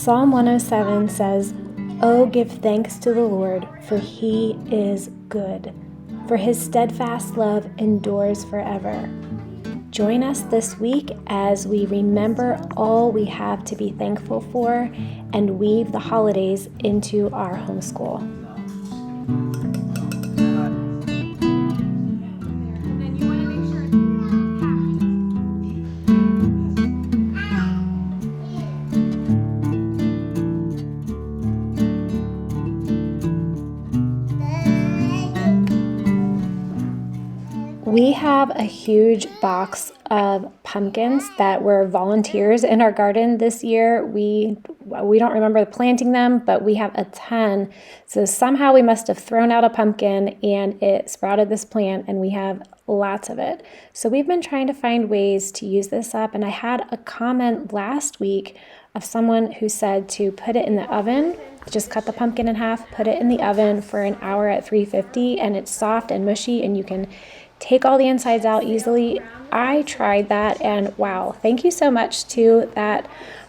Psalm 107 says, "Oh, give thanks to the Lord, for he is good, for his steadfast love endures forever." Join us this week as we remember all we have to be thankful for and weave the holidays into our homeschool. We have a huge box of pumpkins that were volunteers in our garden this year. We don't remember planting them, but we have a ton. So somehow we must have thrown out a pumpkin and it sprouted this plant, and we have lots of it. So we've been trying to find ways to use this up, and I had a comment last week of someone who said to put it in the oven. Just cut the pumpkin in half, put it in the oven for an hour at 350, and it's soft and mushy, and you can take all the insides out easily. I tried that, and wow, thank you so much to that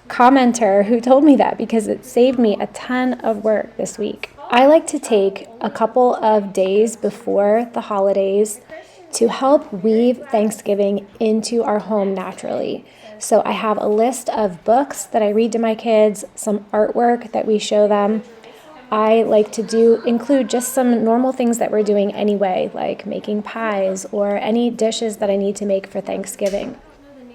commenter who told me that, because it saved me a ton of work this week. I like to take a couple of days before the holidays to help weave Thanksgiving into our home naturally. So I have a list of books that I read to my kids, some artwork that we show them. I like to include just some normal things that we're doing anyway, like making pies or any dishes that I need to make for Thanksgiving.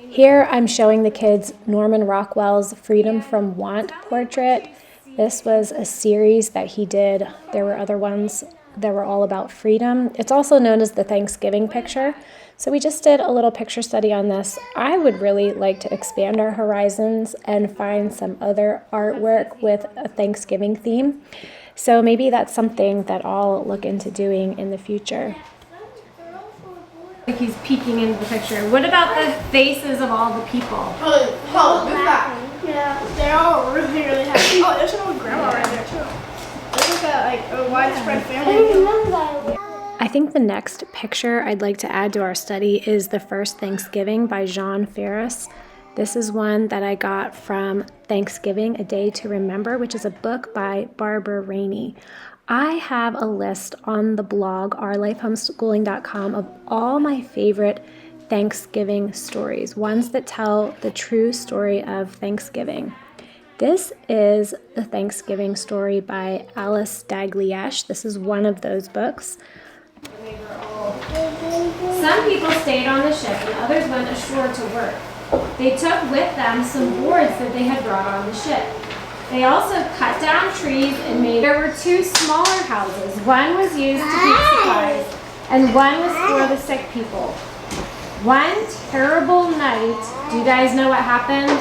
Here I'm showing the kids Norman Rockwell's Freedom from Want portrait. This was a series that he did. There were other ones that were all about freedom. It's also known as the Thanksgiving picture. So we just did a little picture study on this. I would really like to expand our horizons and find some other artwork with a Thanksgiving theme. So maybe that's something that I'll look into doing in the future. He's peeking into the picture. What about the faces of all the people? Oh, look at that. Yeah, they're all really, really happy. Oh, there's an old grandma right there too. There's like a widespread family. I think the next picture I'd like to add to our study is The First Thanksgiving by John Ferris. This is one that I got from Thanksgiving, A Day to Remember, which is a book by Barbara Rainey. I have a list on the blog, ourlifehomeschooling.com, of all my favorite Thanksgiving stories, ones that tell the true story of Thanksgiving. This is the Thanksgiving story by Alice Dalgliesh. This is one of those books. Some people stayed on the ship and others went ashore to work. They took with them some boards that they had brought on the ship. They also cut down trees and made. There were two smaller houses. One was used to keep supplies, and one was for the sick people. One terrible night. Do you guys know what happened?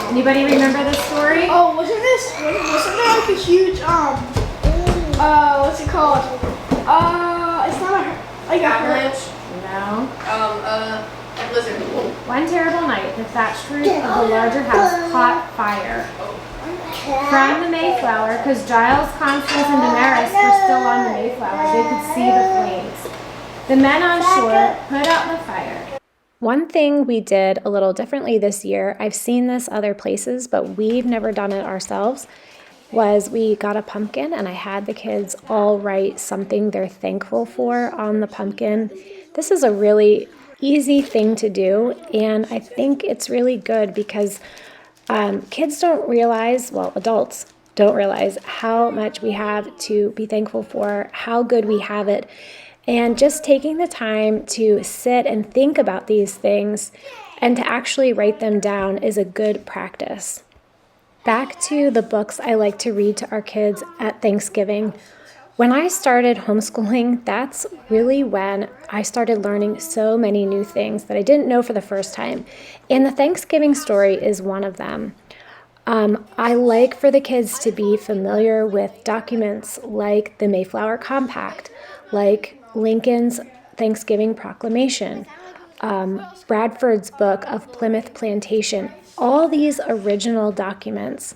Anybody remember this story? Oh, wasn't there like a huge what's it called? It's not like avalanche. No. A blizzard. One terrible night, the thatched roof of the larger house caught fire. From the Mayflower, because Giles, Constance, and Damaris were still on the Mayflower, they could see the flames. The men on shore put out the fire. One thing we did a little differently this year, I've seen this other places, but we've never done it ourselves, was we got a pumpkin and I had the kids all write something they're thankful for on the pumpkin. This is a really easy thing to do, and I think it's really good because kids don't realize, well, adults don't realize how much we have to be thankful for, how good we have it, and just taking the time to sit and think about these things and to actually write them down is a good practice. Back to the books I like to read to our kids at Thanksgiving. When I started homeschooling, that's really when I started learning so many new things that I didn't know for the first time. And the Thanksgiving story is one of them. I like for the kids to be familiar with documents like the Mayflower Compact, like Lincoln's Thanksgiving Proclamation, Bradford's Book of Plymouth Plantation, all these original documents,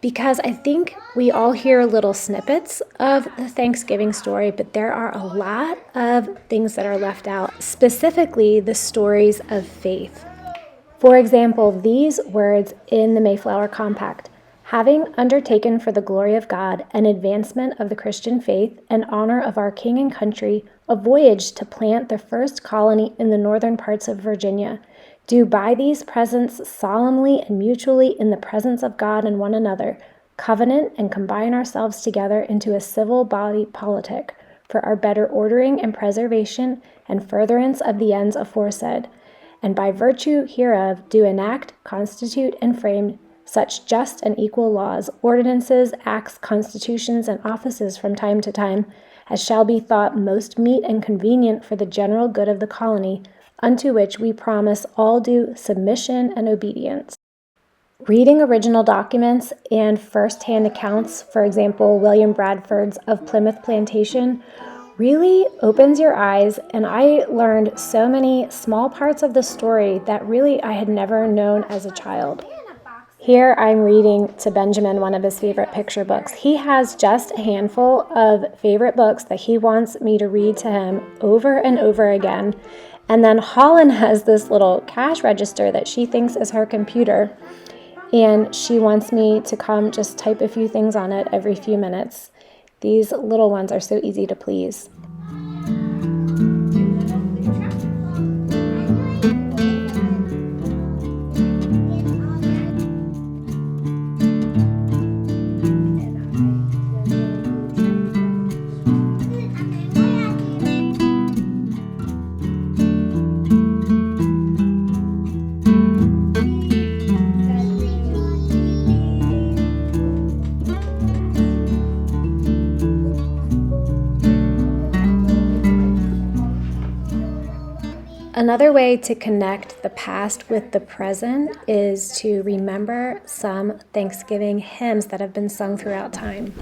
because I think we all hear little snippets of the Thanksgiving story, but there are a lot of things that are left out, specifically the stories of faith. For example, these words in the Mayflower Compact: Having undertaken for the glory of God an advancement of the Christian faith and honor of our King and country a voyage to plant the first colony in the northern parts of Virginia, do by these presents solemnly and mutually in the presence of God and one another, covenant and combine ourselves together into a civil body politic for our better ordering and preservation and furtherance of the ends aforesaid, and by virtue hereof do enact, constitute, and frame such just and equal laws, ordinances, acts, constitutions, and offices from time to time, as shall be thought most meet and convenient for the general good of the colony, unto which we promise all due submission and obedience. Reading original documents and first-hand accounts, for example, William Bradford's of Plymouth Plantation, really opens your eyes, and I learned so many small parts of the story that really I had never known as a child. Here I'm reading to Benjamin one of his favorite picture books. He has just a handful of favorite books that he wants me to read to him over and over again. And then Holland has this little cash register that she thinks is her computer. And she wants me to come just type a few things on it every few minutes. These little ones are so easy to please. Another way to connect the past with the present is to remember some Thanksgiving hymns that have been sung throughout time.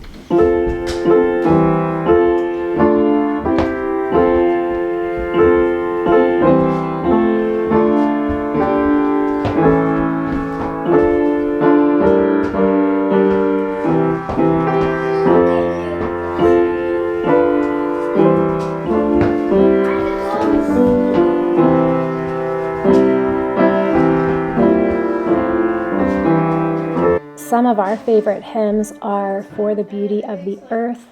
Some of our favorite hymns are For the Beauty of the Earth,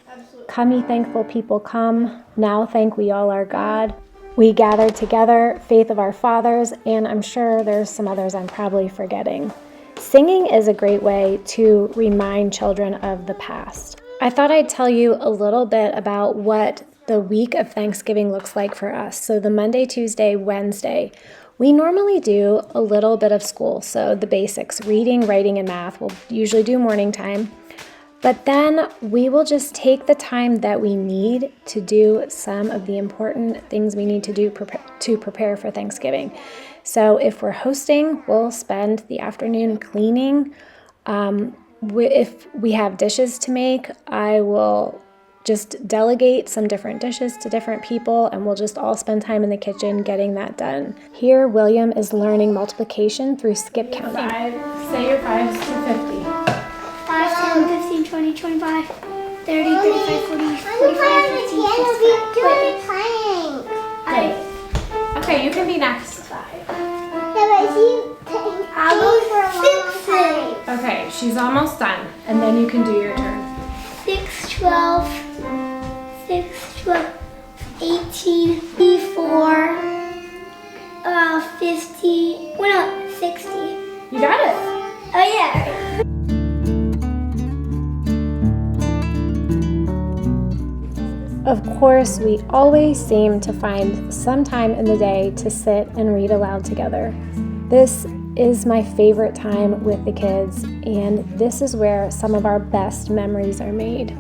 Come Ye Thankful People Come, Now Thank We All Our God, We Gather Together, Faith of Our Fathers, and I'm sure there's some others I'm probably forgetting. Singing is a great way to remind children of the past. I thought I'd tell you a little bit about what the week of Thanksgiving looks like for us. So the Monday, Tuesday, Wednesday, we normally do a little bit of school, so the basics, reading, writing, and math. We'll usually do morning time. But then we will just take the time that we need to do some of the important things we need to do to prepare for Thanksgiving. So if we're hosting, we'll spend the afternoon cleaning. If we have dishes to make, I will just delegate some different dishes to different people, and we'll just all spend time in the kitchen getting that done. Here, William is learning multiplication through skip counting. Say your 5s to 50. 5, 10, 15, 20, 25, 30, 35, 40, 45, 50, 55. Okay, you can be next. I'll go for a long time. Okay, she's almost done, and then you can do your turn. 6, 12, 18, 54, 50, 60. You got it. Oh yeah. Of course, we always seem to find some time in the day to sit and read aloud together. This is my favorite time with the kids, and this is where some of our best memories are made.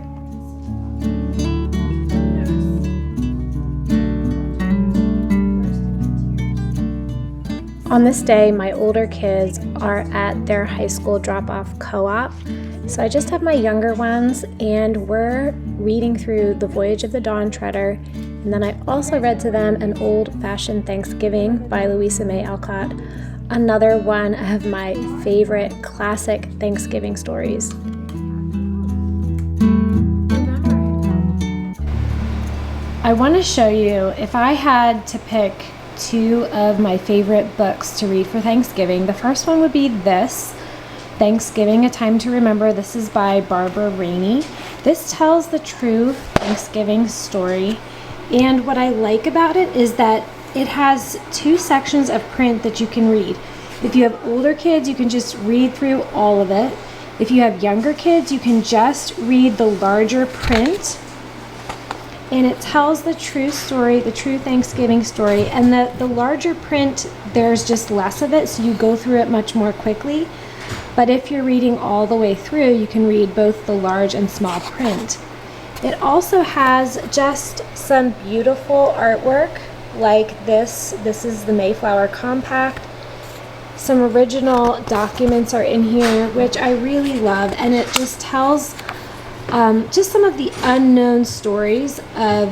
On this day, my older kids are at their high school drop-off co-op, so I just have my younger ones, and we're reading through The Voyage of the Dawn Treader, and then I also read to them An Old-Fashioned Thanksgiving by Louisa May Alcott, another one of my favorite classic Thanksgiving stories. I want to show you, if I had to pick two of my favorite books to read for Thanksgiving, the first one would be this Thanksgiving, A Time to Remember. This is by Barbara Rainey. This tells the true Thanksgiving story. And what I like about it is that it has 2 sections of print that you can read. If you have older kids, you can just read through all of it. If you have younger kids, you can just read the larger print. And it tells the true story, the true Thanksgiving story. And the larger print, there's just less of it, so you go through it much more quickly. But if you're reading all the way through, you can read both the large and small print. It also has just some beautiful artwork like this. This is the Mayflower Compact. Some original documents are in here, which I really love, and it just tells just some of the unknown stories of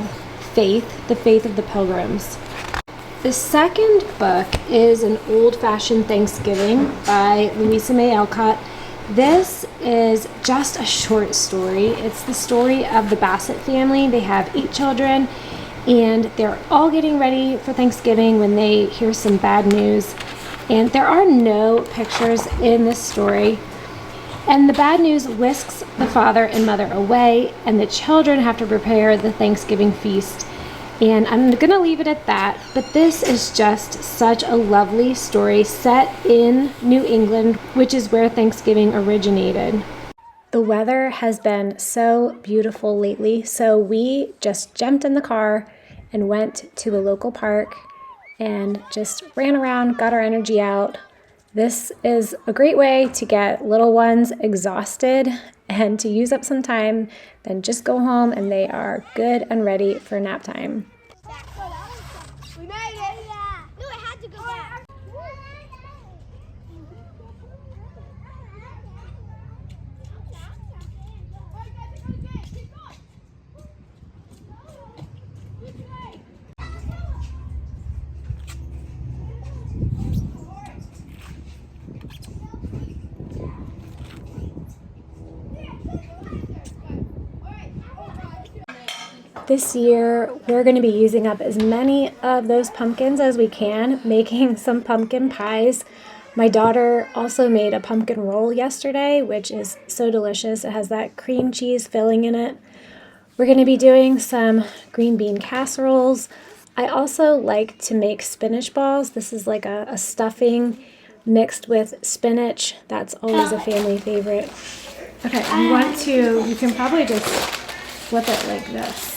faith, the faith of the Pilgrims. The second book is An Old-Fashioned Thanksgiving by Louisa May Alcott. This is just a short story. It's the story of the Bassett family. They have 8 children, and they're all getting ready for Thanksgiving when they hear some bad news. And there are no pictures in this story. And the bad news whisks the father and mother away, and the children have to prepare the Thanksgiving feast. And I'm going to leave it at that, but this is just such a lovely story set in New England, which is where Thanksgiving originated. The weather has been so beautiful lately, so we just jumped in the car and went to a local park and just ran around, got our energy out. This is a great way to get little ones exhausted and to use up some time, then just go home and they are good and ready for nap time. We made it. No, it had to go back. This year, we're going to be using up as many of those pumpkins as we can, making some pumpkin pies. My daughter also made a pumpkin roll yesterday, which is so delicious. It has that cream cheese filling in it. We're going to be doing some green bean casseroles. I also like to make spinach balls. This is like a stuffing mixed with spinach. That's always a family favorite. Okay, you can probably just flip it like this.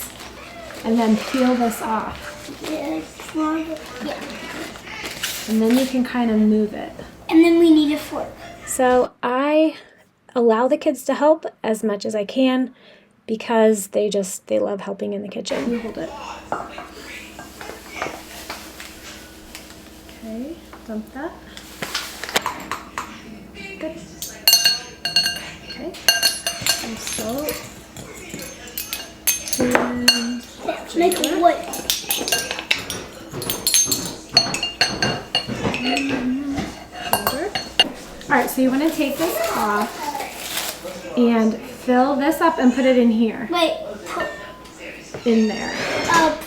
And then peel this off. Yeah. And then you can kind of move it. And then we need a fork. So I allow the kids to help as much as I can because they love helping in the kitchen. You hold it. Okay, dump that. Good. Okay. And salt. And Make a wood. Alright, so you want to take this off and fill this up and put it in here. Wait. In there.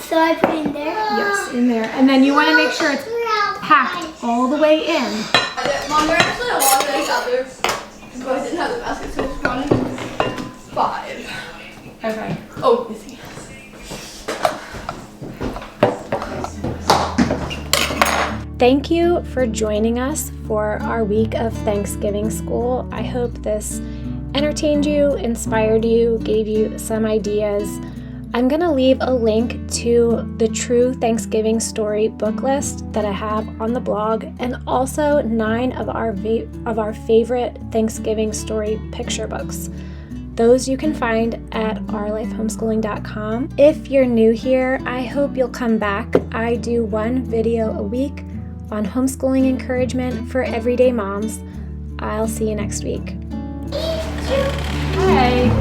So I put it in there? Yes, in there. And then you want to make sure it's packed all the way in. Mom, there are actually a lot of eggs out there. So I didn't have the basket, so it's 1, 5. Okay. Oh, you see. Thank you for joining us for our week of Thanksgiving school. I hope this entertained you, inspired you, gave you some ideas. I'm going to leave a link to the True Thanksgiving Story book list that I have on the blog, and also 9 of our favorite Thanksgiving story picture books. Those you can find at ourlifehomeschooling.com. If you're new here, I hope you'll come back. I do 1 video a week on homeschooling encouragement for everyday moms. I'll see you next week. Hi.